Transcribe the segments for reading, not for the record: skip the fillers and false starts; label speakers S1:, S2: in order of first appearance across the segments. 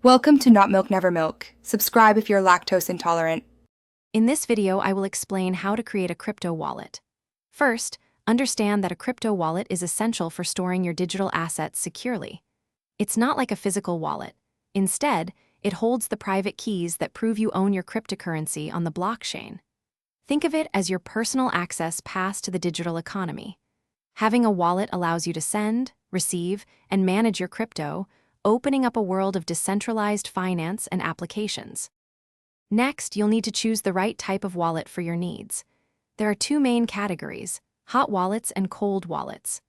S1: Welcome to Not Milk Never Milk. Subscribe if you're lactose intolerant.
S2: In this video, I will explain how to create a crypto wallet. First, understand that a crypto wallet is essential for storing your digital assets securely. It's not like a physical wallet. Instead, it holds the private keys that prove you own your cryptocurrency on the blockchain. Think of it as your personal access pass to the digital economy. Having a wallet allows you to send, receive, and manage your crypto, opening up a world of decentralized finance and applications. Next, you'll need to choose the right type of wallet for your needs. There are two main categories: hot wallets and cold wallets.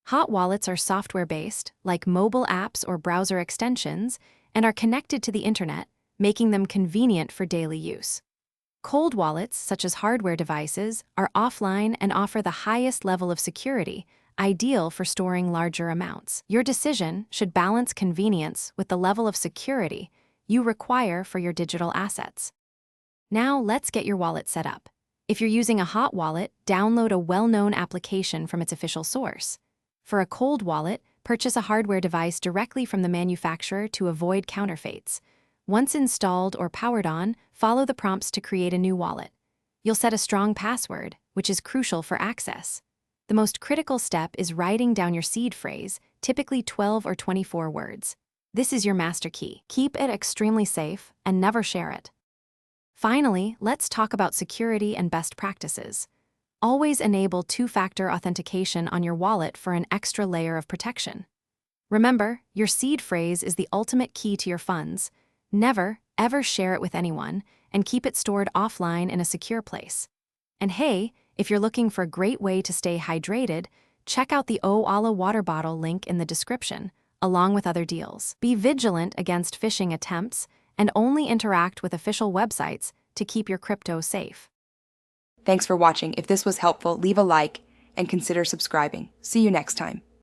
S2: Hot wallets are software-based, like mobile apps or browser extensions, and are connected to the internet, making them convenient for daily use. Cold wallets, such as hardware devices, are offline and offer the highest level of security, ideal for storing larger amounts. Your decision should balance convenience with the level of security you require for your digital assets. Now, let's get your wallet set up. If you're using a hot wallet, download a well-known application from its official source. For a cold wallet, purchase a hardware device directly from the manufacturer to avoid counterfeits. Once installed or powered on, follow the prompts to create a new wallet. You'll set a strong password, which is crucial for access. The most critical step is writing down your seed phrase, typically 12 or 24 words. This is your master key. Keep it extremely safe and never share it. Finally, let's talk about security and best practices. Always enable two-factor authentication on your wallet for an extra layer of protection. Remember, your seed phrase is the ultimate key to your funds. Never, ever share it with anyone, and keep it stored offline in a secure place. And hey, if you're looking for a great way to stay hydrated, check out the O-Ala water bottle link in the description, along with other deals. Be vigilant against phishing attempts and only interact with official websites to keep your crypto safe.
S1: Thanks for watching. If this was helpful, leave a like and consider subscribing. See you next time.